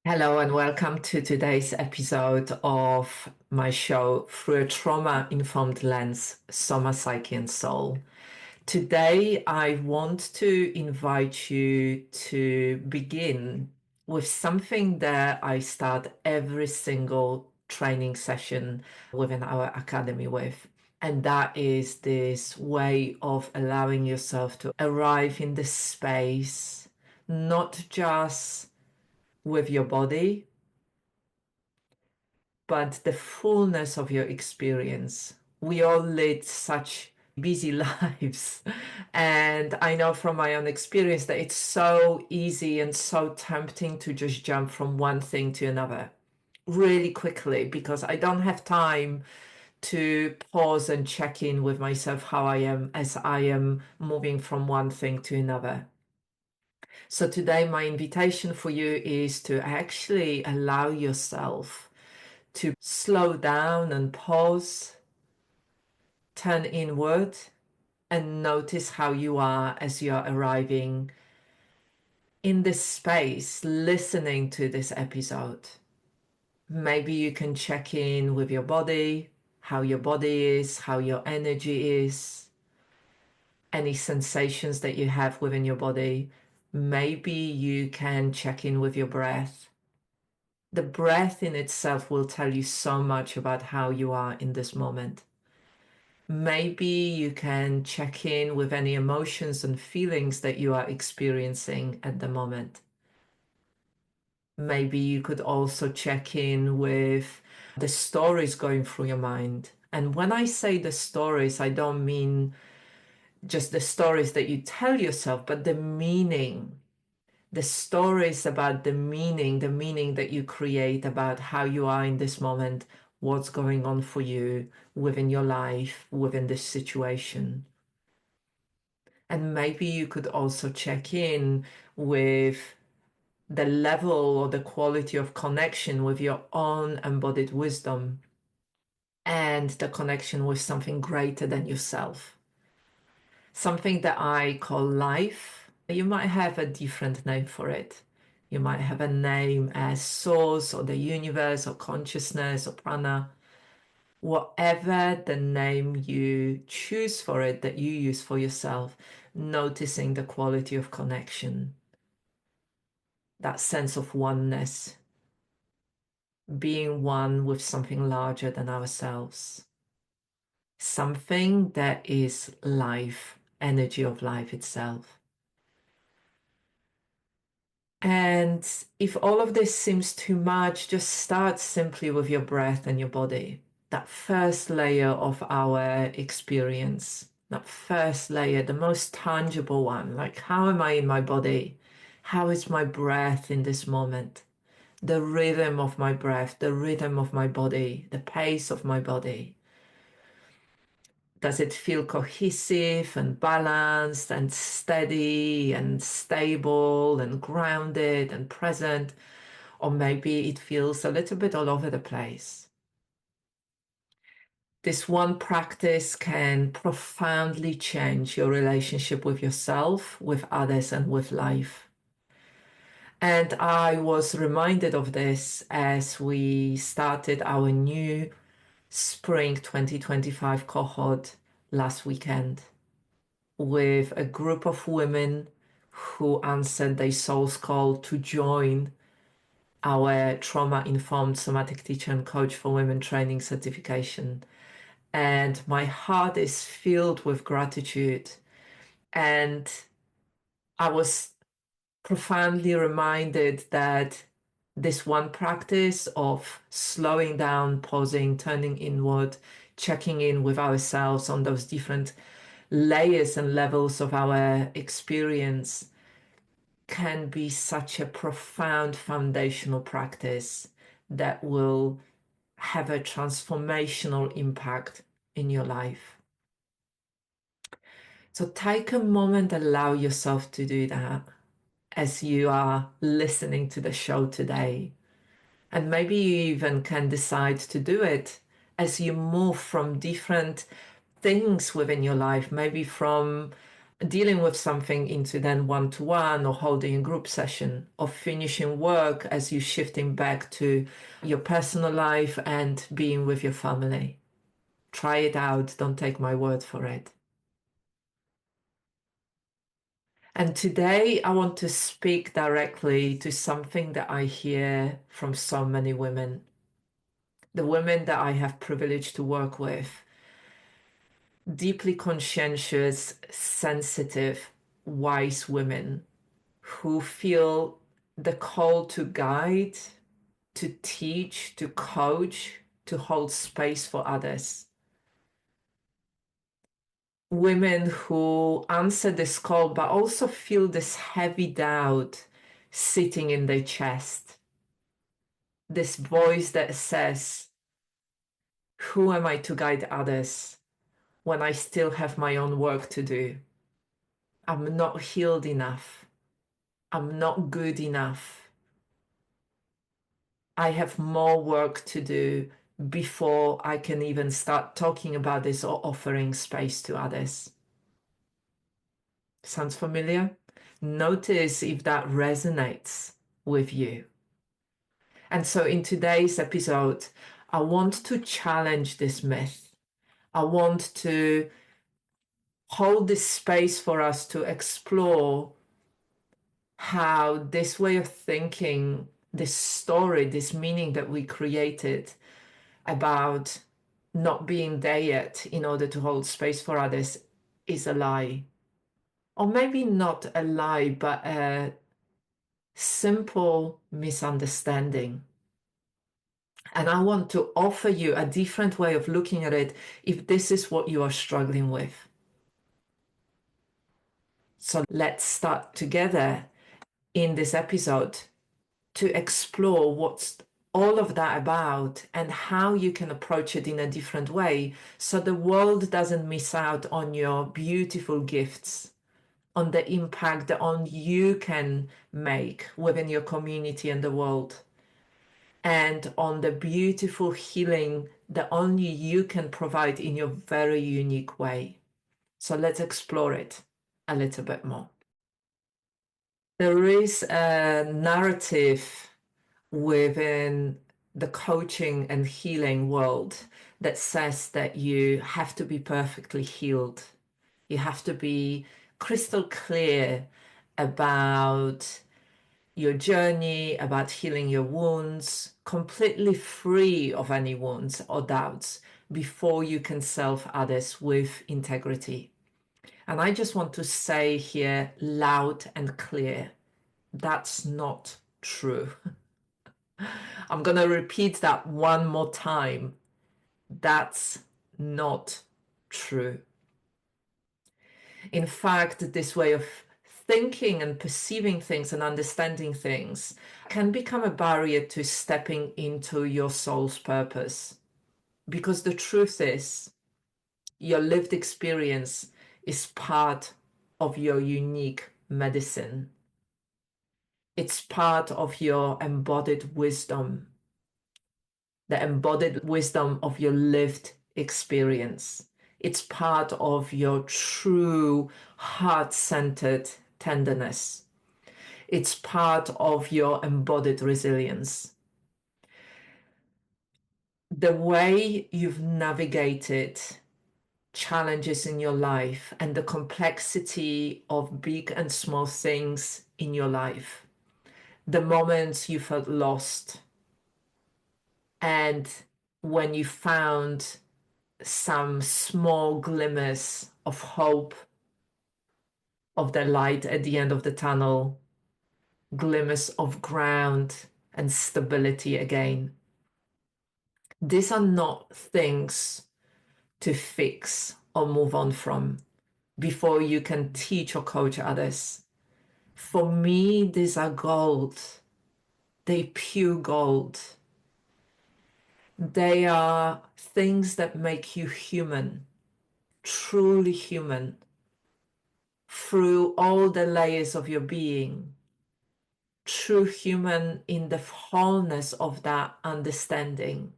Hello and welcome to today's episode of my show Through a Trauma-Informed Lens, Soma, Psyche and Soul. Today, I want to invite you to begin with something that I start every single training session within our academy with. And that is this way of allowing yourself to arrive in this space, not just with your body, but the fullness of your experience. We all lead such busy lives. And I know from my own experience that it's so easy and so tempting to just jump from one thing to another really quickly because I don't have time to pause and check in with myself how I am as I am moving from one thing to another. So today, my invitation for you is to actually allow yourself to slow down and pause, turn inward, and notice how you are as you are arriving in this space, listening to this episode. Maybe you can check in with your body, how your body is, how your energy is, any sensations that you have within your body. Maybe you can check in with your breath. The breath in itself will tell you so much about how you are in this moment. Maybe you can check in with any emotions and feelings that you are experiencing at the moment. Maybe you could also check in with the stories going through your mind. And when I say the stories, I don't mean just the stories that you tell yourself, but the meaning, the stories about the meaning that you create about how you are in this moment, what's going on for you within your life, within this situation. And maybe you could also check in with the level or the quality of connection with your own embodied wisdom and the connection with something greater than yourself. Something that I call life. You might have a different name for it. You might have a name as source or the universe or consciousness or prana. Whatever the name you choose for it that you use for yourself, noticing the quality of connection, that sense of oneness, being one with something larger than ourselves, something that is life, energy of life itself. And if all of this seems too much, just start simply with your breath and your body. That first layer of our experience, that first layer, the most tangible one, like how am I in my body? How is my breath in this moment? The rhythm of my breath, the rhythm of my body, the pace of my body. Does it feel cohesive and balanced and steady and stable and grounded and present? Or maybe it feels a little bit all over the place. This one practice can profoundly change your relationship with yourself, with others, and with life. And I was reminded of this as we started our new Spring 2025 cohort last weekend with a group of women who answered their soul's call to join our trauma-informed somatic teacher and coach for women training certification. And my heart is filled with gratitude. And I was profoundly reminded that this one practice of slowing down, pausing, turning inward, checking in with ourselves on those different layers and levels of our experience can be such a profound foundational practice that will have a transformational impact in your life. So take a moment, allow yourself to do that as you are listening to the show today. And maybe you even can decide to do it as you move from different things within your life, maybe from dealing with something into then one-to-one or holding a group session or finishing work as you shifting back to your personal life and being with your family. Try it out. Don't take my word for it. And today I want to speak directly to something that I hear from so many women. The women that I have privilege to work with, deeply conscientious, sensitive, wise women who feel the call to guide, to teach, to coach, to hold space for others. Women who answer this call, but also feel this heavy doubt sitting in their chest. This voice that says, who am I to guide others when I still have my own work to do? I'm not healed enough. I'm not good enough. I have more work to do before I can even start talking about this or offering space to others. Sounds familiar? Notice if that resonates with you. And so in today's episode, I want to challenge this myth. I want to hold this space for us to explore how this way of thinking, this story, this meaning that we created about not being there yet in order to hold space for others is a lie. Or maybe not a lie, but a simple misunderstanding. And I want to offer you a different way of looking at it if this is what you are struggling with. So let's start together in this episode to explore what's all of that about and how you can approach it in a different way so the world doesn't miss out on your beautiful gifts, on the impact that only you can make within your community and the world, and on the beautiful healing that only you can provide in your very unique way. So let's explore it a little bit more. There is a narrative within the coaching and healing world that says that you have to be perfectly healed. You have to be crystal clear about your journey, about healing your wounds, completely free of any wounds or doubts before you can serve others with integrity. And I just want to say here loud and clear, that's not true. I'm going to repeat that one more time. That's not true. In fact, this way of thinking and perceiving things and understanding things can become a barrier to stepping into your soul's purpose. Because the truth is, your lived experience is part of your unique medicine. It's part of your embodied wisdom, the embodied wisdom of your lived experience. It's part of your true heart-centered tenderness. It's part of your embodied resilience. The way you've navigated challenges in your life and the complexity of big and small things in your life, the moments you felt lost, and when you found some small glimmers of hope, of the light at the end of the tunnel, glimmers of ground and stability again. These are not things to fix or move on from before you can teach or coach others. For me, these are gold. They pure gold. They are things that make you human, truly human, through all the layers of your being, true human in the wholeness of that understanding,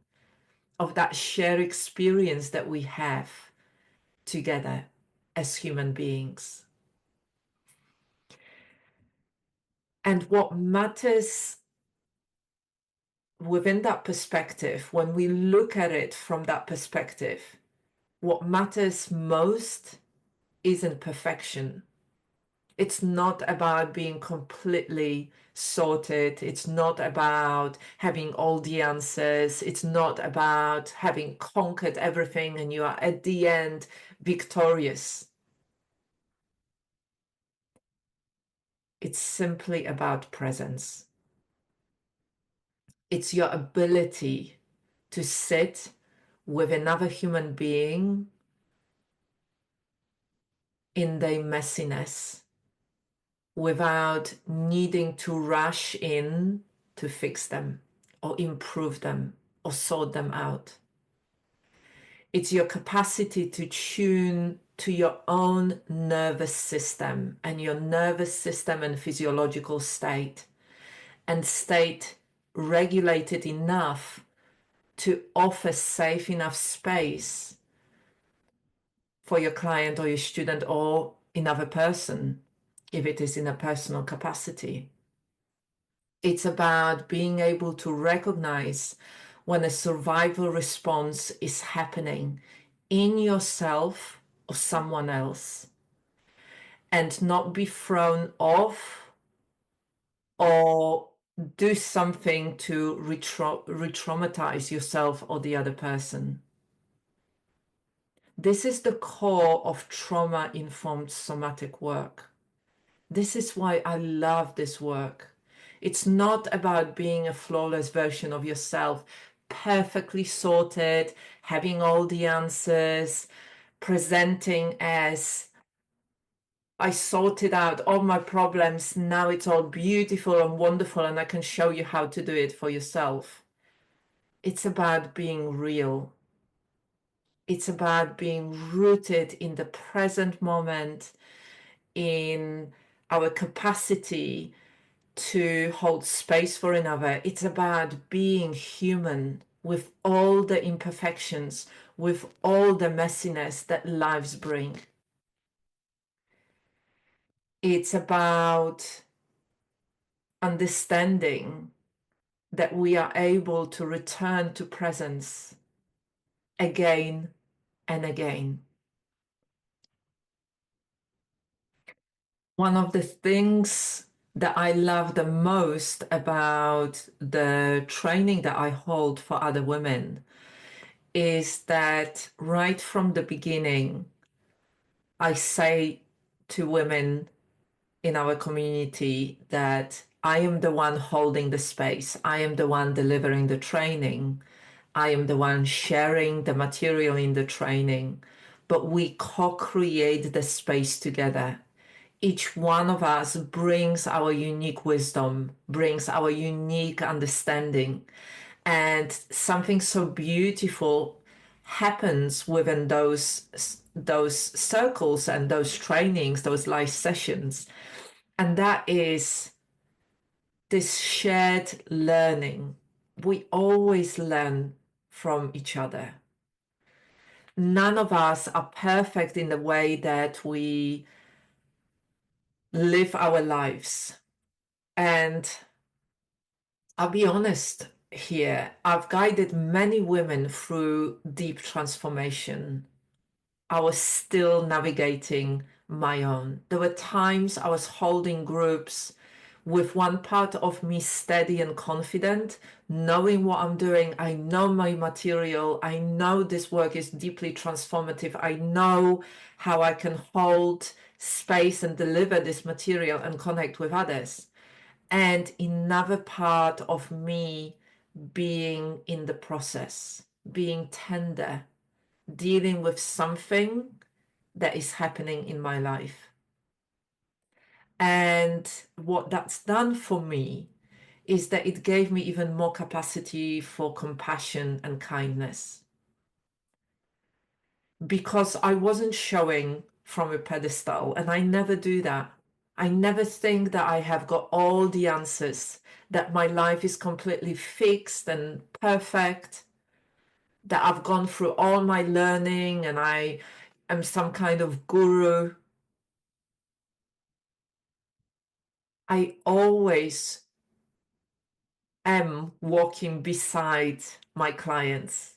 of that shared experience that we have together as human beings. And what matters within that perspective, when we look at it from that perspective, what matters most isn't perfection. It's not about being completely sorted. It's not about having all the answers. It's not about having conquered everything and you are at the end victorious. It's simply about presence. It's your ability to sit with another human being in their messiness without needing to rush in to fix them or improve them or sort them out. It's your capacity to tune to your own nervous system and your nervous system and physiological state, and state regulated enough to offer safe enough space for your client or your student or another person, if it is in a personal capacity. It's about being able to recognize when a survival response is happening in yourself or someone else, and not be thrown off or do something to re-traumatize yourself or the other person. This is the core of trauma-informed somatic work. This is why I love this work. It's not about being a flawless version of yourself, perfectly sorted, having all the answers, presenting as I sorted out all my problems. Now it's all beautiful and wonderful, and I can show you how to do it for yourself. It's about being real. It's about being rooted in the present moment, in our capacity to hold space for another. It's about being human with all the imperfections, with all the messiness that lives bring. It's about understanding that we are able to return to presence again and again. One of the things that I love the most about the training that I hold for other women is that right from the beginning, I say to women in our community that I am the one holding the space. I am the one delivering the training. I am the one sharing the material in the training, but we co-create the space together. Each one of us brings our unique wisdom, brings our unique understanding, and something so beautiful happens within those circles and those trainings, those live sessions. And that is this shared learning. We always learn from each other. None of us are perfect in the way that we live our lives. And I'll be honest here, I've guided many women through deep transformation. I was still navigating my own. There were times I was holding groups with one part of me steady and confident, knowing what I'm doing. I know my material. I know this work is deeply transformative. I know how I can hold space and deliver this material and connect with others. And another part of me being in the process, being tender, dealing with something that is happening in my life. And what that's done for me is that it gave me even more capacity for compassion and kindness, because I wasn't showing from a pedestal, and I never do that. I never think that I have got all the answers, that my life is completely fixed and perfect, that I've gone through all my learning and I am some kind of guru. I always am walking beside my clients.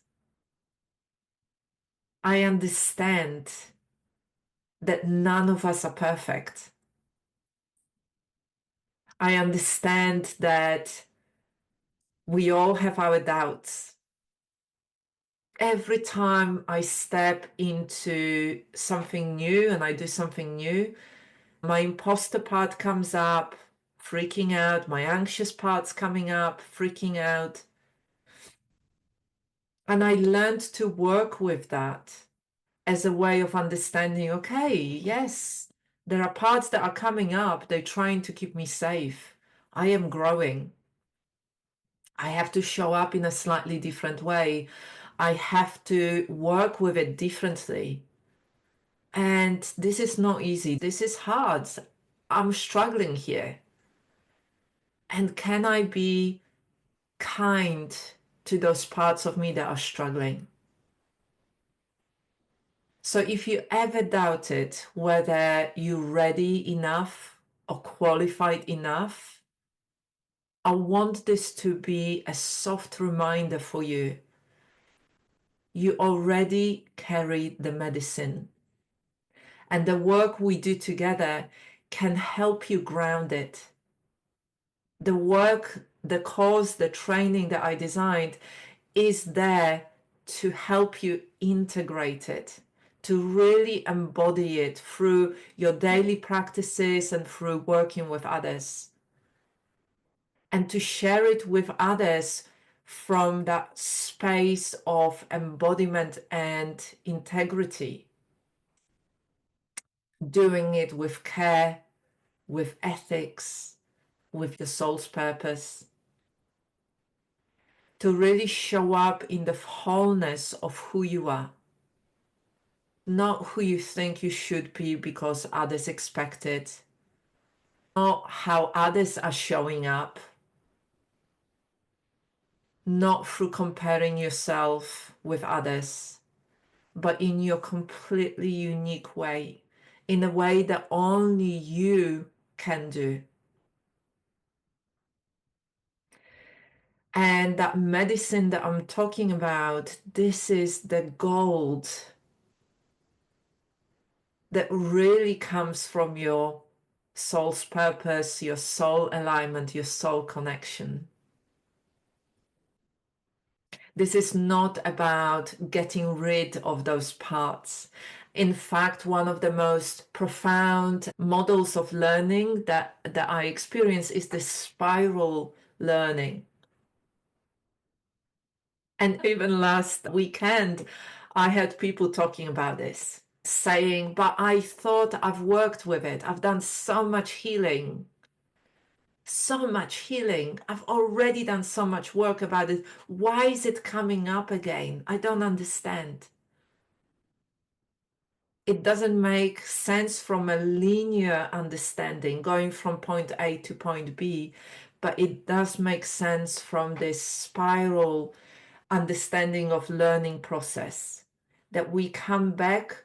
I understand that none of us are perfect. I understand that we all have our doubts. Every time I step into something new and I do something new, my imposter part comes up, freaking out. My anxious part's coming up, freaking out. And I learned to work with that as a way of understanding, okay, yes, there are parts that are coming up. They're trying to keep me safe. I am growing. I have to show up in a slightly different way. I have to work with it differently. And this is not easy. This is hard. I'm struggling here. And can I be kind to those parts of me that are struggling? So if you ever doubted whether you're ready enough or qualified enough, I want this to be a soft reminder for you. You already carry the medicine, and the work we do together can help you ground it. The work, the course, the training that I designed is there to help you integrate it, to really embody it through your daily practices and through working with others, and to share it with others from that space of embodiment and integrity, doing it with care, with ethics, with the soul's purpose, to really show up in the wholeness of who you are, not who you think you should be because others expect it, not how others are showing up, not through comparing yourself with others, but in your completely unique way, in a way that only you can do. And that medicine that I'm talking about, this is the gold that really comes from your soul's purpose, your soul alignment, your soul connection. This is not about getting rid of those parts. In fact, one of the most profound models of learning that I experience is the spiral learning. And even last weekend, I had people talking about this, saying, but I thought I've worked with it. I've done so much healing. So much healing. I've already done so much work about it. Why is it coming up again? I don't understand. It doesn't make sense from a linear understanding, going from point A to point B, but it does make sense from this spiral understanding of learning process, that we come back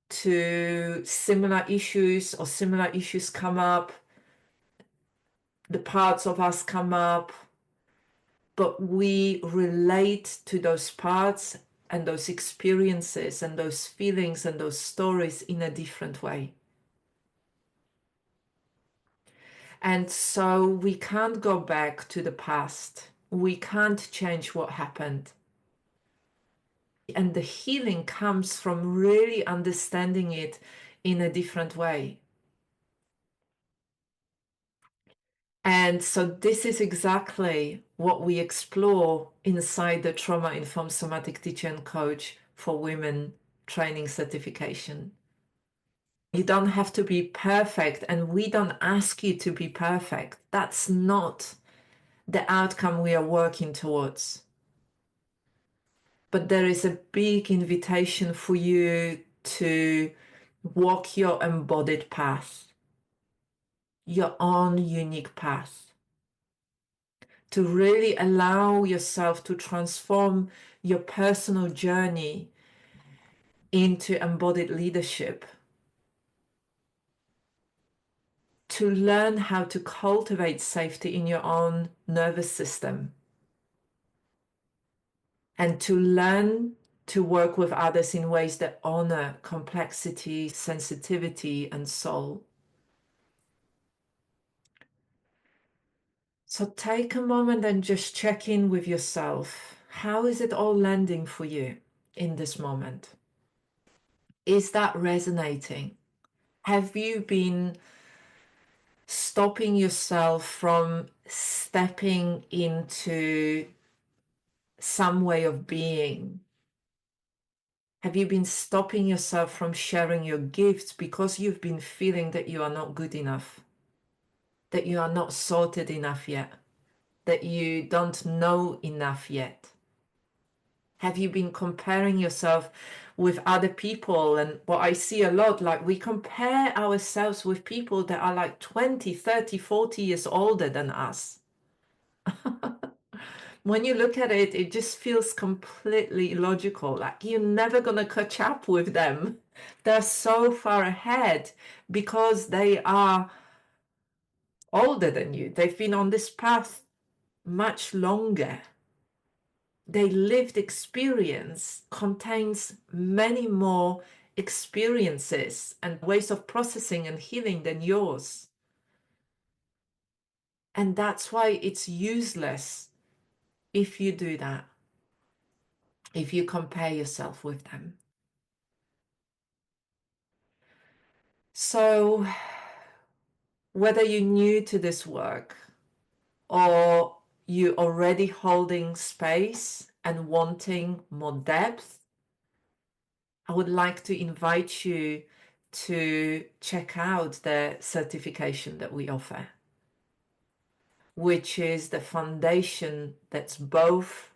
to similar issues or similar issues come up, the parts of us come up, but we relate to those parts and those experiences and those feelings and those stories in a different way. And so we can't go back to the past. We can't change what happened. And the healing comes from really understanding it in a different way. And so this is exactly what we explore inside the Trauma Informed Somatic Teacher and Coach for Women training certification. You don't have to be perfect, and we don't ask you to be perfect. That's not the outcome we are working towards. But there is a big invitation for you to walk your embodied path, your own unique path, to really allow yourself to transform your personal journey into embodied leadership, to learn how to cultivate safety in your own nervous system, and to learn to work with others in ways that honor complexity, sensitivity, and soul. So take a moment and just check in with yourself. How is it all landing for you in this moment? Is that resonating? Have you been stopping yourself from stepping into some way of being? Have you been stopping yourself from sharing your gifts because you've been feeling that you are not good enough, that you are not sorted enough yet, that you don't know enough yet? Have you been comparing yourself with other people? And what I see a lot, like we compare ourselves with people that are like 20, 30, 40 years older than us. When you look at it, it just feels completely illogical. Like you're never going to catch up with them. They're so far ahead because they are older than you. They've been on this path much longer. Their lived experience contains many more experiences and ways of processing and healing than yours. And that's why it's useless if you do that, if you compare yourself with them. So, whether you're new to this work or you're already holding space and wanting more depth, I would like to invite you to check out the certification that we offer, which is the foundation that's both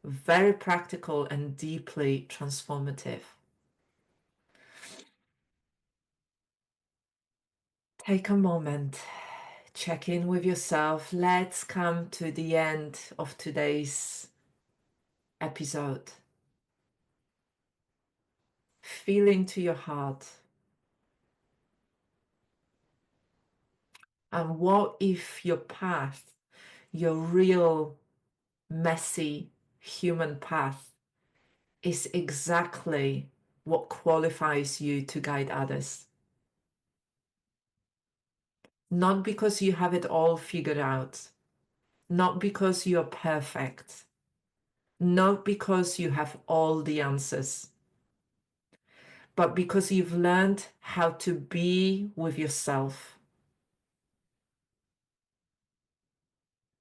very practical and deeply transformative. Take a moment, check in with yourself. Let's come to the end of today's episode. Feel into your heart. And what if your path, your real messy human path, is exactly what qualifies you to guide others? Not because you have it all figured out, not because you're perfect, not because you have all the answers, but because you've learned how to be with yourself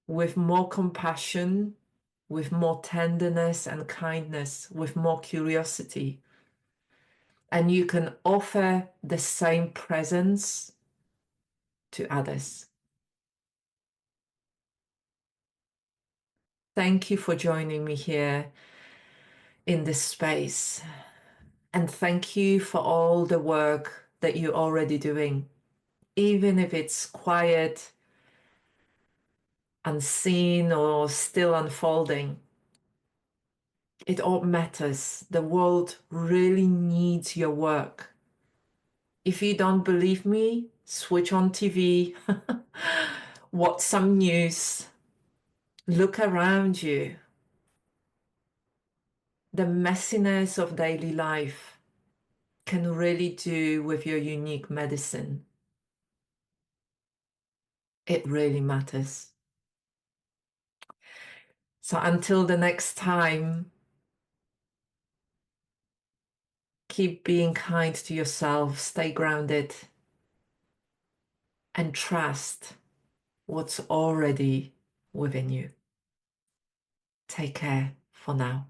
with more compassion, with more tenderness and kindness, with more curiosity. And you can offer the same presence to others. Thank you for joining me here in this space. And thank you for all the work that you're already doing, even if it's quiet, unseen, or still unfolding. It all matters. The world really needs your work. If you don't believe me, switch on TV, watch some news, look around you. The messiness of daily life can really do with your unique medicine. It really matters. So until the next time, keep being kind to yourself, stay grounded, and trust what's already within you. Take care for now.